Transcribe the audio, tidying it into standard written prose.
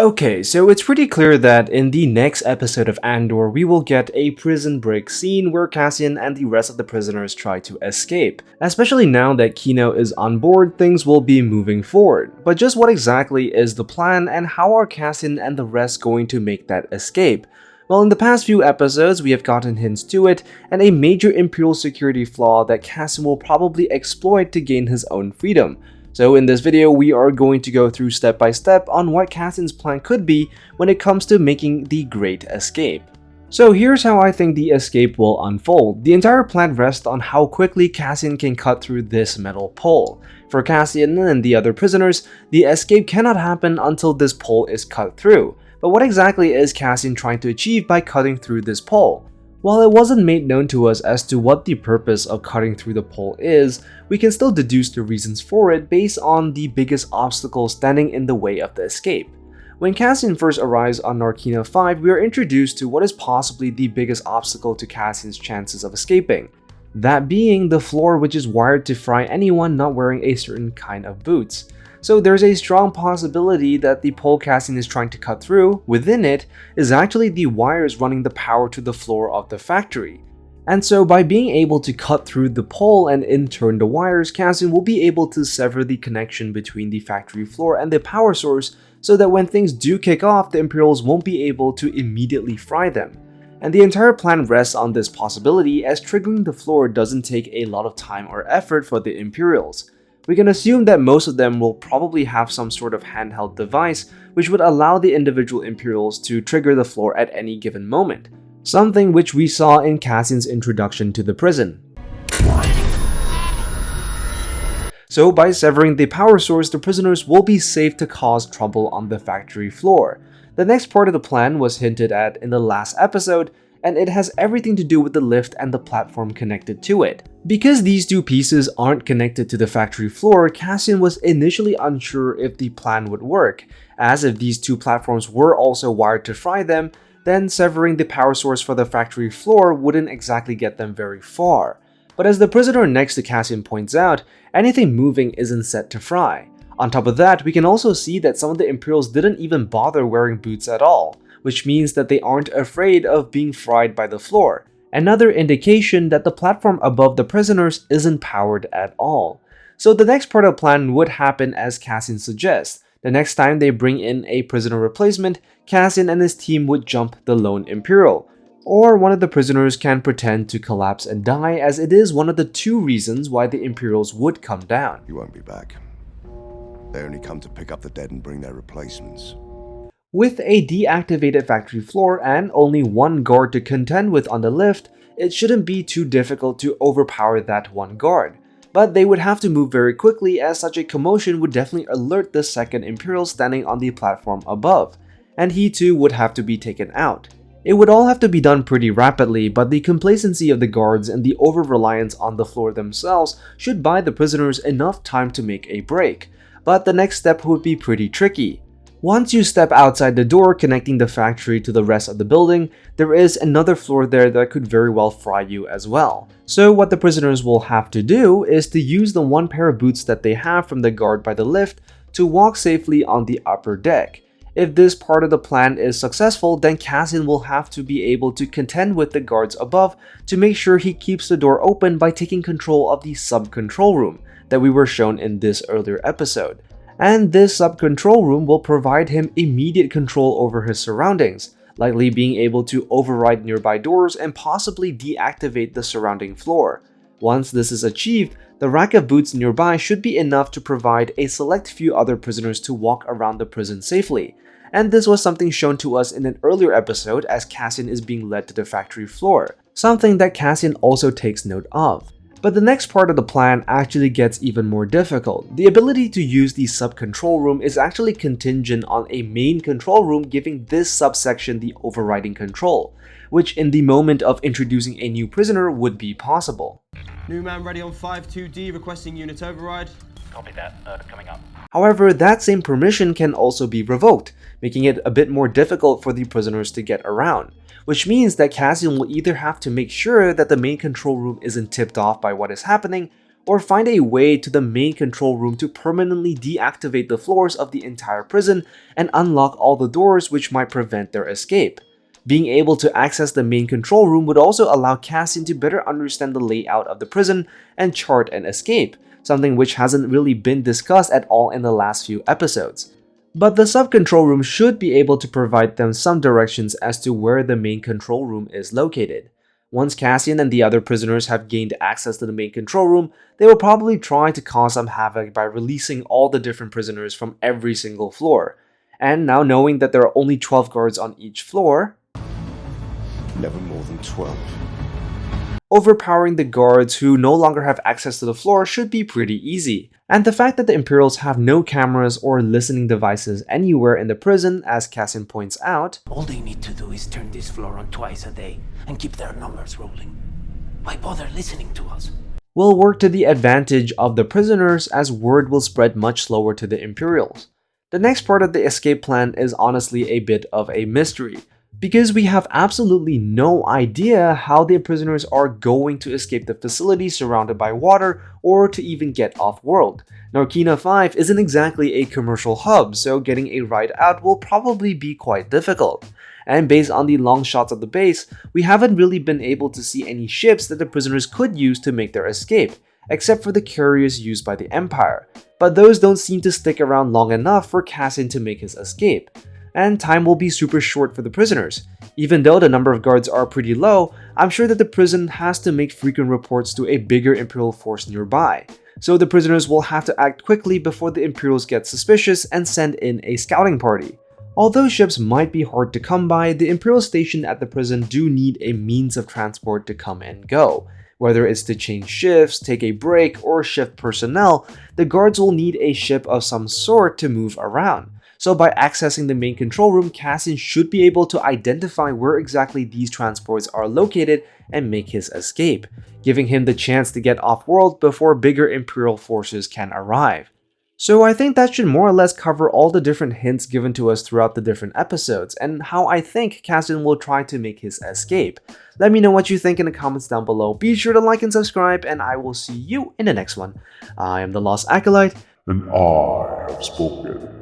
Okay, so it's pretty clear that in the next episode of Andor, we will get a prison break scene where Cassian and the rest of the prisoners try to escape. Especially now that Kino is on board, things will be moving forward. But just what exactly is the plan, and how are Cassian and the rest going to make that escape? Well, in the past few episodes, we have gotten hints to it, and a major imperial security flaw that Cassian will probably exploit to gain his own freedom. So in this video, we are going to go through step by step on what Cassian's plan could be when it comes to making the Great Escape. So here's how I think the escape will unfold. The entire plan rests on how quickly Cassian can cut through this metal pole. For Cassian and the other prisoners, the escape cannot happen until this pole is cut through. But what exactly is Cassian trying to achieve by cutting through this pole? While it wasn't made known to us as to what the purpose of cutting through the pole is, we can still deduce the reasons for it based on the biggest obstacle standing in the way of the escape. When Cassian first arrives on Narquina 5, we are introduced to what is possibly the biggest obstacle to Cassian's chances of escaping. That being the floor, which is wired to fry anyone not wearing a certain kind of boots. So there's a strong possibility that the pole Cassian is trying to cut through, within it, is actually the wires running the power to the floor of the factory. And so by being able to cut through the pole and in turn the wires, Cassian will be able to sever the connection between the factory floor and the power source so that when things do kick off, the Imperials won't be able to immediately fry them. And the entire plan rests on this possibility, as triggering the floor doesn't take a lot of time or effort for the Imperials. We can assume that most of them will probably have some sort of handheld device which would allow the individual Imperials to trigger the floor at any given moment, something which we saw in Cassian's introduction to the prison. So by severing the power source, the prisoners will be safe to cause trouble on the factory floor. The next part of the plan was hinted at in the last episode, and it has everything to do with the lift and the platform connected to it. Because these two pieces aren't connected to the factory floor, Cassian was initially unsure if the plan would work, as if these two platforms were also wired to fry them, then severing the power source for the factory floor wouldn't exactly get them very far. But as the prisoner next to Cassian points out, anything moving isn't set to fry. On top of that, we can also see that some of the Imperials didn't even bother wearing boots at all, which means that they aren't afraid of being fried by the floor. Another indication that the platform above the prisoners isn't powered at all. So the next part of the plan would happen as Cassian suggests. The next time they bring in a prisoner replacement, Cassian and his team would jump the lone Imperial. Or one of the prisoners can pretend to collapse and die, as it is one of the two reasons why the Imperials would come down. You won't be back. They only come to pick up the dead and bring their replacements. With a deactivated factory floor and only one guard to contend with on the lift, it shouldn't be too difficult to overpower that one guard. But they would have to move very quickly, as such a commotion would definitely alert the second Imperial standing on the platform above, and he too would have to be taken out. It would all have to be done pretty rapidly, but the complacency of the guards and the over-reliance on the floor themselves should buy the prisoners enough time to make a break. But the next step would be pretty tricky. Once you step outside the door connecting the factory to the rest of the building, there is another floor there that could very well fry you as well. So what the prisoners will have to do is to use the one pair of boots that they have from the guard by the lift to walk safely on the upper deck. If this part of the plan is successful, then Cassian will have to be able to contend with the guards above to make sure he keeps the door open by taking control of the sub-control room that we were shown in this earlier episode. And this sub-control room will provide him immediate control over his surroundings, likely being able to override nearby doors and possibly deactivate the surrounding floor. Once this is achieved, the rack of boots nearby should be enough to provide a select few other prisoners to walk around the prison safely. And this was something shown to us in an earlier episode as Cassian is being led to the factory floor, something that Cassian also takes note of. But the next part of the plan actually gets even more difficult. The ability to use the sub-control room is actually contingent on a main control room giving this subsection the overriding control, which in the moment of introducing a new prisoner would be possible. New man ready on 5-2D, requesting unit override. Copy that, coming up. However, that same permission can also be revoked, making it a bit more difficult for the prisoners to get around. Which means that Cassian will either have to make sure that the main control room isn't tipped off by what is happening, or find a way to the main control room to permanently deactivate the floors of the entire prison and unlock all the doors which might prevent their escape. Being able to access the main control room would also allow Cassian to better understand the layout of the prison and chart an escape, something which hasn't really been discussed at all in the last few episodes. But the sub-control room should be able to provide them some directions as to where the main control room is located. Once Cassian and the other prisoners have gained access to the main control room, they will probably try to cause some havoc by releasing all the different prisoners from every single floor. And now knowing that there are only 12 guards on each floor, Never more than 12. overpowering the guards who no longer have access to the floor should be pretty easy. And the fact that the Imperials have no cameras or listening devices anywhere in the prison, as Cassian points out, all they need to do is turn this floor on twice a day and keep their numbers rolling. Why bother listening to us? will work to the advantage of the prisoners, as word will spread much slower to the Imperials. The next part of the escape plan is honestly a bit of a mystery, because we have absolutely no idea how the prisoners are going to escape the facility surrounded by water or to even get off-world. Narquina 5 isn't exactly a commercial hub, so getting a ride out will probably be quite difficult. And based on the long shots of the base, we haven't really been able to see any ships that the prisoners could use to make their escape, except for the carriers used by the Empire. But those don't seem to stick around long enough for Cassian to make his escape. And time will be super short for the prisoners. Even though the number of guards are pretty low, I'm sure that the prison has to make frequent reports to a bigger Imperial force nearby. So the prisoners will have to act quickly before the Imperials get suspicious and send in a scouting party. Although ships might be hard to come by, the Imperial station at the prison do need a means of transport to come and go. Whether it's to change shifts, take a break, or shift personnel, the guards will need a ship of some sort to move around. So by accessing the main control room, Cassian should be able to identify where exactly these transports are located and make his escape, giving him the chance to get off-world before bigger Imperial forces can arrive. So I think that should more or less cover all the different hints given to us throughout the different episodes, and how I think Cassian will try to make his escape. Let me know what you think in the comments down below. Be sure to like and subscribe, and I will see you in the next one. I am the Lost Acolyte, and I have spoken.